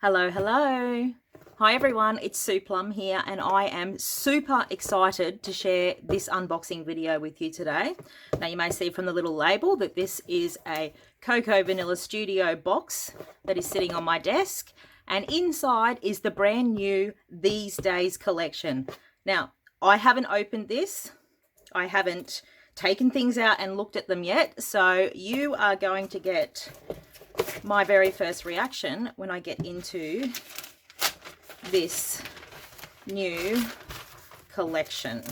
Hello, hello. Hi everyone, it's Sue Plumb here and I am super excited to share this unboxing video with you today. Now you may see from the little label that this is a Cocoa Vanilla Studio box that is sitting on my desk, and inside is the brand new These Days collection. Now I haven't opened this, I haven't taken things out and looked at them yet, so you are going to get my very first reaction when I get into this new collection.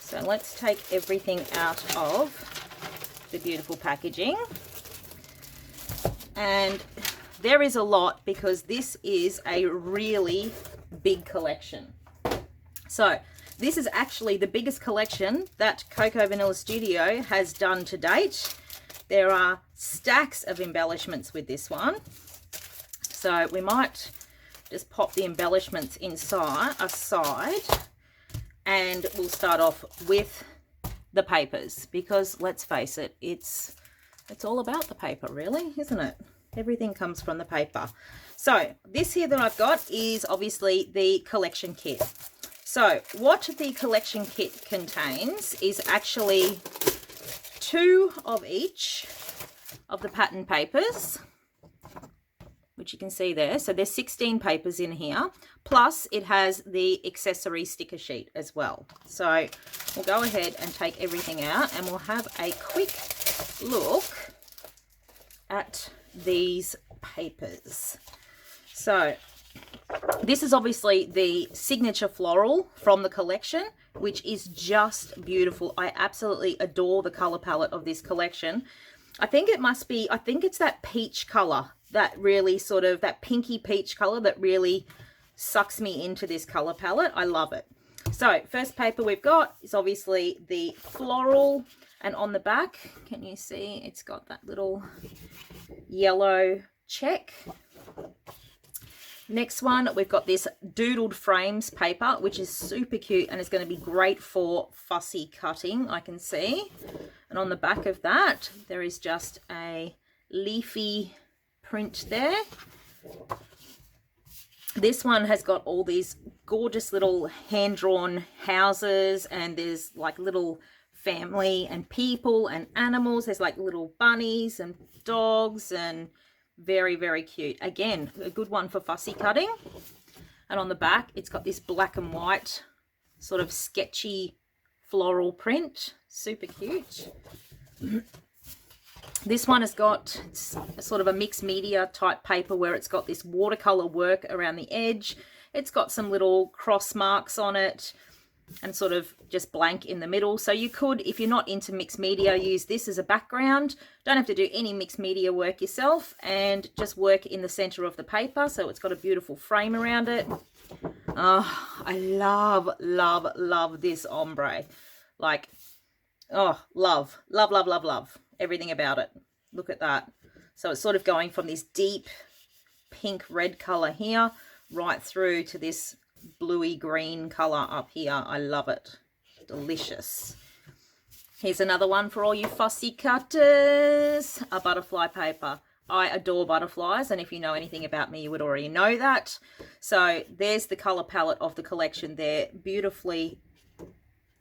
So let's take everything out of the beautiful packaging. And there is a lot because this is a really big collection. So this is actually the biggest collection that Cocoa Vanilla Studio has done to date. There are stacks of embellishments with this one. So we might just pop the embellishments aside, and we'll start off with the papers, because let's face it, it's all about the paper really, isn't it? Everything comes from the paper. So this here that I've got is obviously the collection kit. So what the collection kit contains is actually 2 of each of the pattern papers, which you can see there. So there's 16 papers in here, plus it has the accessory sticker sheet as well. So we'll go ahead and take everything out and we'll have a quick look at these papers. So this is obviously the signature floral from the collection, which is just beautiful. I absolutely adore the color palette of this collection. I think it's that peach color, that really sort of, that pinky peach color that really sucks me into this color palette. I love it. So first paper we've got is obviously the floral, and on the back, can you see it's got that little yellow check. Next one, we've got this doodled frames paper, which is super cute and is going to be great for fussy cutting, I can see. And on the back of that, there is just a leafy print there. This one has got all these gorgeous little hand-drawn houses, and there's like little family and people and animals. There's like little bunnies and dogs, and very, very cute. Again, a good one for fussy cutting. And on the back, it's got this black and white sort of sketchy floral print. Super cute. This one has got sort of a mixed media type paper where it's got this watercolor work around the edge. It's got some little cross marks on it and sort of just blank in the middle. So you could, if you're not into mixed media, use this as a background. Don't have to do any mixed media work yourself, and just work in the center of the paper. So it's got a beautiful frame around it. Oh, I love, love, love this ombre. Like, oh, love, love, love, love, love everything about it. Look at that. So it's sort of going from this deep pink red color here right through to this bluey green color up here. I love it. Delicious. Here's another one for all you fussy cutters, a butterfly paper. I adore butterflies, and if you know anything about me, you would already know that. So there's the color palette of the collection there, beautifully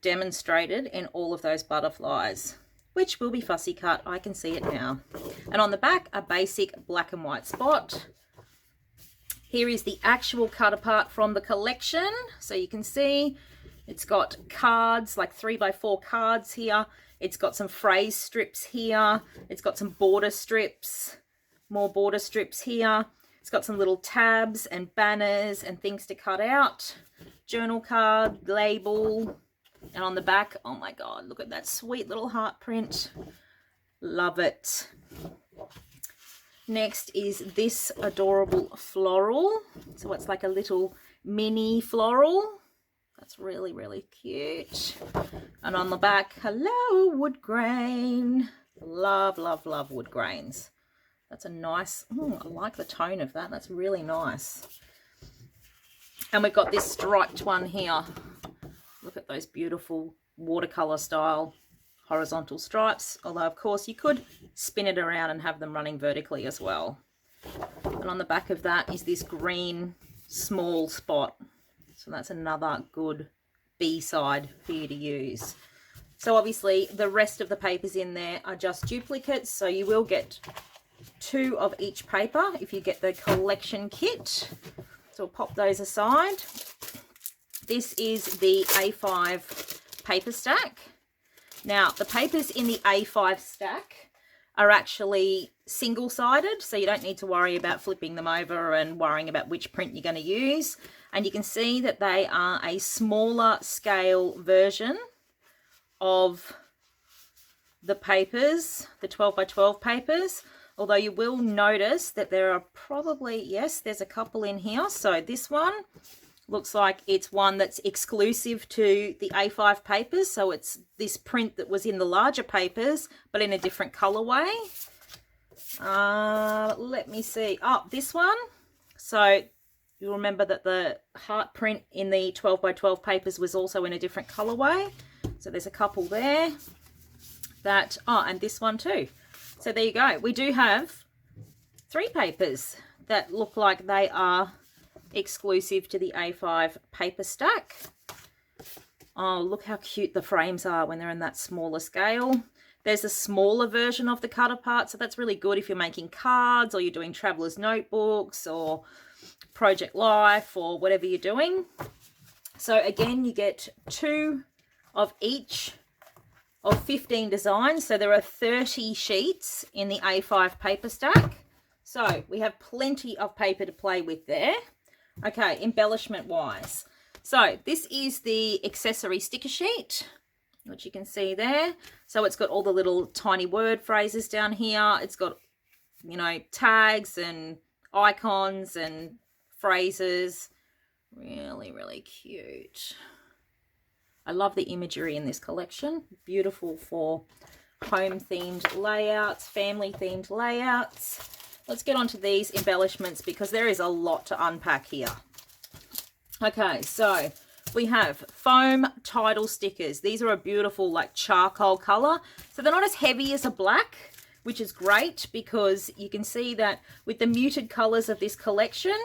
demonstrated in all of those butterflies, which will be fussy cut. I can see it now. And on the back, a basic black and white spot. Here is the actual cut apart from the collection. So you can see it's got cards, like 3x4 cards here. It's got some phrase strips here. It's got some border strips, more border strips here. It's got some little tabs and banners and things to cut out. Journal card, label. And on the back, oh my God, look at that sweet little heart print. Love it. Next is this adorable floral. So it's like a little mini floral. That's really, really cute. And on the back, hello, wood grain. Love, love, love wood grains. That's a nice, I like the tone of that. That's really nice. And we've got this striped one here. Look at those beautiful watercolor style horizontal stripes, although of course you could spin it around and have them running vertically as well. And on the back of that is this green small spot. So that's another good B-side for you to use. So obviously the rest of the papers in there are just duplicates. So you will get 2 of each paper if you get the collection kit. So we'll pop those aside. This is the A5 paper stack. Now the papers in the A5 stack are actually single-sided, so you don't need to worry about flipping them over and worrying about which print you're going to use. And you can see that they are a smaller scale version of the papers, the 12 by 12 papers, although you will notice that there are probably, yes, there's a couple in here. So this one looks like it's one that's exclusive to the A5 papers. So it's this print that was in the larger papers, but in a different colorway. Let me see. Oh, this one. So you'll remember that the heart print in the 12 by 12 papers was also in a different colorway. So there's a couple there. That, oh, and this one too. So there you go. We do have 3 papers that look like they are exclusive to the A5 paper stack. Oh, look how cute the frames are when they're in that smaller scale. There's a smaller version of the cut apart, so that's really good if you're making cards or you're doing traveler's notebooks or project life or whatever you're doing. So again, you get 2 of each of 15 designs. So there are 30 sheets in the A5 paper stack. So we have plenty of paper to play with there. Okay, embellishment wise. So this is the accessory sticker sheet, which you can see there. So it's got all the little tiny word phrases down here. It's got, you know, tags and icons and phrases. Really, really cute. I love the imagery in this collection. Beautiful for home themed layouts, family themed layouts. Let's get onto these embellishments because there is a lot to unpack here. Okay, so we have foam title stickers. These are a beautiful like charcoal color. So they're not as heavy as a black, which is great because you can see that with the muted colors of this collection,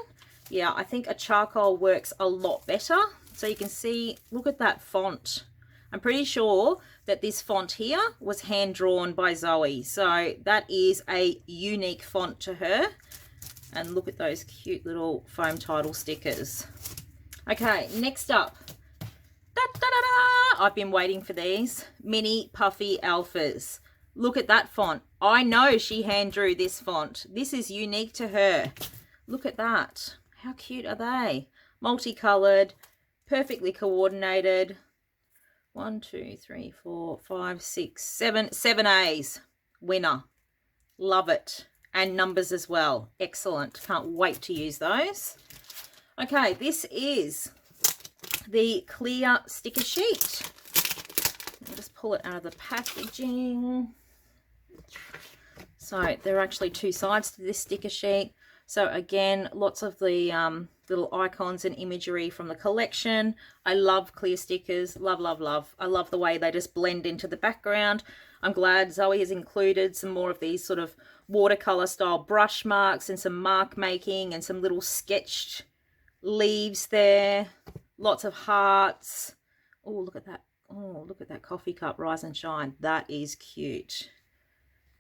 yeah, I think a charcoal works a lot better. So you can see, look at that font. I'm pretty sure that this font here was hand drawn by Zoe. So that is a unique font to her. And look at those cute little foam title stickers. Okay, next up. I've been waiting for these. Mini Puffy Alphas. Look at that font. I know she hand drew this font. This is unique to her. Look at that. How cute are they? Multicolored, perfectly coordinated. 1, 2, 3, 4, 5, 6, 7. 7 A's. Winner. Love it. And numbers as well. Excellent. Can't wait to use those. Okay, this is the clear sticker sheet. I'll just pull it out of the packaging. So there are actually 2 sides to this sticker sheet. So again, lots of the little icons and imagery from the collection. I love clear stickers. Love, love, love. I love the way they just blend into the background. I'm glad Zoe has included some more of these sort of watercolor style brush marks and some mark making and some little sketched leaves there. Lots of hearts. Oh, look at that. Oh, look at that coffee cup, rise and shine. That is cute.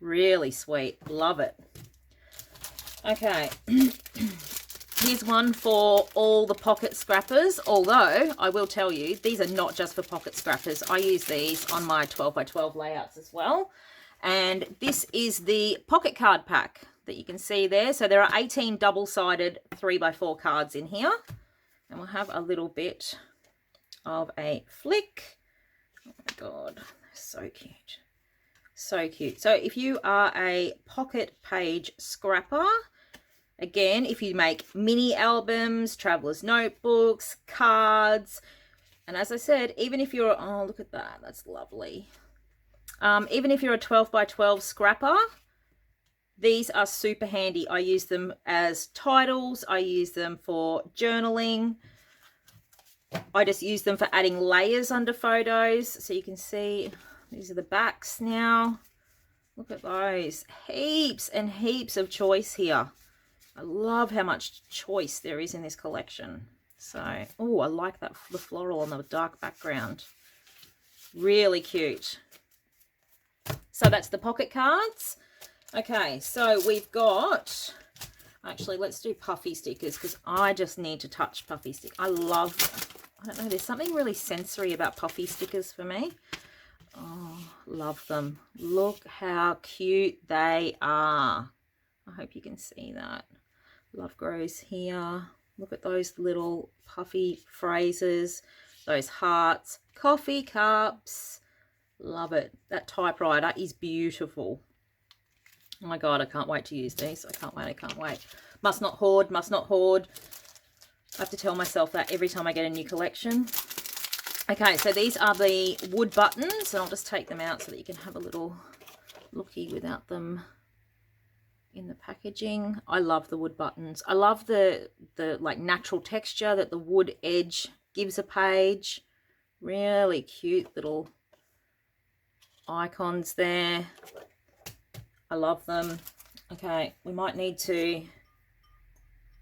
Really sweet. Love it. Okay. Here's one for all the pocket scrappers, although I will tell you, these are not just for pocket scrappers. I use these on my 12 by 12 layouts as well. And this is the pocket card pack that you can see there. So there are 18 double-sided 3 by 4 cards in here. And we'll have a little bit of a flick. Oh my God, so cute. So cute. So if you are a pocket page scrapper, again, if you make mini albums, traveler's notebooks, cards, and as I said, even if you're, oh, look at that, that's lovely. Even if you're a 12 by 12 scrapper, these are super handy. I use them as titles. I use them for journaling. I just use them for adding layers under photos. So you can see, these are the backs now. Look at those. Heaps and heaps of choice here. I love how much choice there is in this collection. So, oh, I like that, the floral on the dark background. Really cute. So that's the pocket cards. Okay, so we've got, actually, let's do Puffy stickers because I just need to touch Puffy stickers. I love, I don't know, there's something really sensory about Puffy stickers for me. Oh, love them. Look how cute they are. I hope you can see that. Love grows here. Look at those little puffy phrases, those hearts, coffee cups. Love it. That typewriter is beautiful. Oh my God, I can't wait to use these. I can't wait, I can't wait. Must not hoard, must not hoard. I have to tell myself that every time I get a new collection. Okay, so these are the wood buttons, and I'll just take them out so that you can have a little looky without them in the packaging. I love the wood buttons. I love the like natural texture that the wood edge gives a page. Really cute little icons there. I love them. Okay, we might need to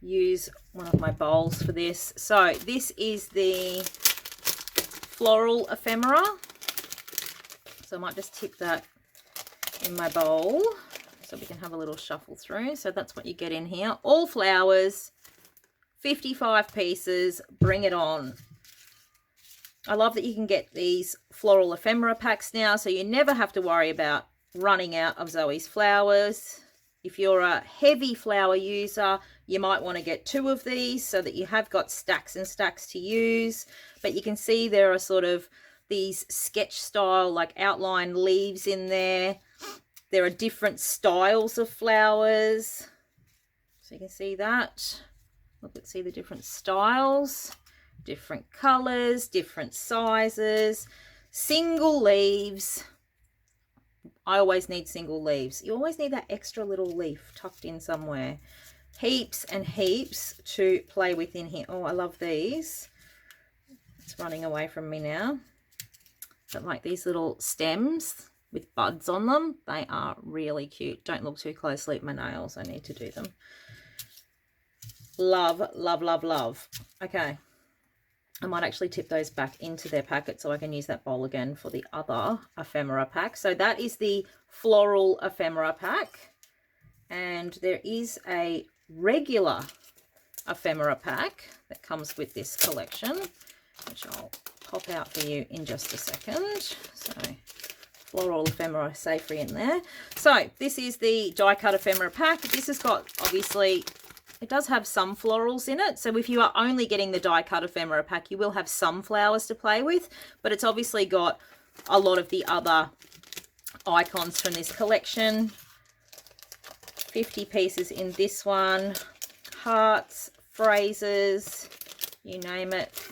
use one of my bowls for this. So this is the Floral ephemera. So I might just tip that in my bowl so we can have a little shuffle through. So that's what you get in here. All flowers, 55 pieces, bring it on. I love that you can get these floral ephemera packs now, so you never have to worry about running out of Zoe's flowers. If you're a heavy flower user, you might want to get 2 of these so that you have got stacks and stacks to use. But you can see there are sort of these sketch style, like outline leaves in there. There are different styles of flowers. So you can see that. Look, let's see the different styles, different colors, different sizes, single leaves. I always need single leaves. You always need that extra little leaf tucked in somewhere. Heaps and heaps to play with in here. Oh, I love these. It's running away from me now. But like these little stems with buds on them, they are really cute. Don't look too closely at my nails. I need to do them. Love, love, love, love. Okay. I might actually tip those back into their packet so I can use that bowl again for the other ephemera pack. So that is the floral ephemera pack. And there is a regular ephemera pack that comes with this collection, which I'll pop out for you in just a second. So floral ephemera safely in there. So this is the die cut ephemera pack. This has got, obviously, it does have some florals in it. So if you are only getting the die cut ephemera pack, you will have some flowers to play with, but it's obviously got a lot of the other icons from this collection. 50 pieces in this one. Hearts, phrases, you name it.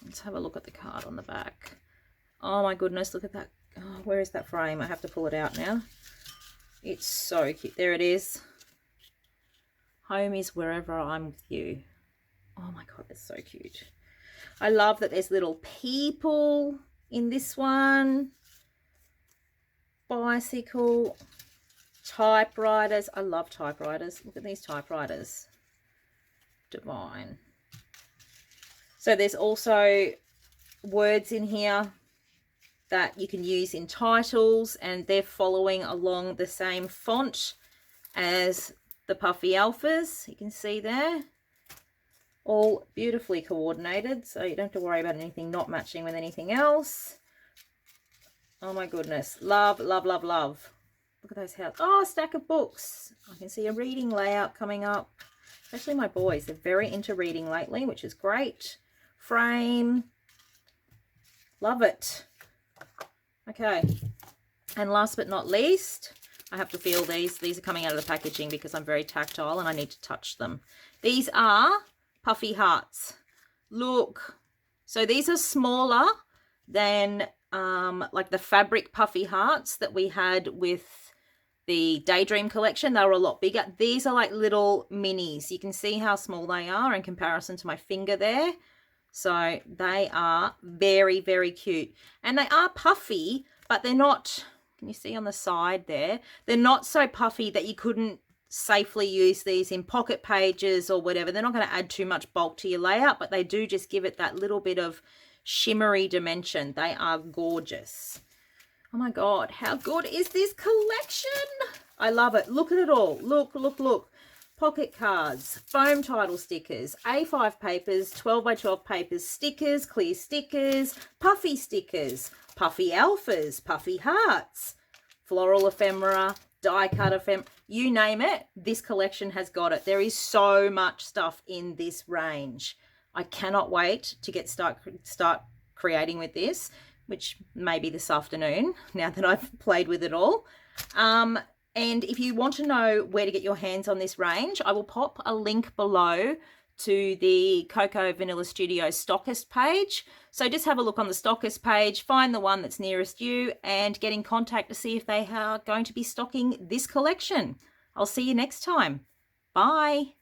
Let's have a look at the card on the back. Oh my goodness, look at that. Oh, where is that frame? I have to pull it out now. It's so cute. There it is. Home is wherever I'm with you. Oh my God, that's so cute. I love that there's little people in this one. Bicycle, typewriters. I love typewriters. Look at these typewriters. Divine. So there's also words in here that you can use in titles, and they're following along the same font as the Puffy Alphas. You can see there. All beautifully coordinated, so you don't have to worry about anything not matching with anything else. Oh my goodness. Love, love, love, love. Look at those houses. Oh, a stack of books. I can see a reading layout coming up. Especially my boys. They're very into reading lately, which is great. Frame. Love it. Okay. And last but not least, I have to feel these. These are coming out of the packaging because I'm very tactile and I need to touch them. These are Puffy hearts. Look. So these are smaller than like the fabric Puffy hearts that we had with the Daydream collection. They were a lot bigger. These are like little minis. You can see how small they are in comparison to my finger there. So they are very, very cute. And they are puffy, but they're not, can you see on the side there? They're not so puffy that you couldn't safely use these in pocket pages or whatever. They're not going to add too much bulk to your layout, but they do just give it that little bit of shimmery dimension. They are gorgeous. Oh my God, how good is this collection? I love it. Look at it all. Look, look, look. Pocket cards, foam title stickers, A5 papers, 12 by 12 papers, stickers, clear stickers, Puffy stickers, Puffy alphas, Puffy hearts, floral ephemera, die cut ephemera, you name it, this collection has got it. There is so much stuff in this range. I cannot wait to start creating with this, which may be this afternoon now that I've played with it all. And if you want to know where to get your hands on this range, I will pop a link below to the Cocoa Vanilla Studio stockist page. So just have a look on the stockist page, find the one that's nearest you, and get in contact to see if they are going to be stocking this collection. I'll see you next time. Bye.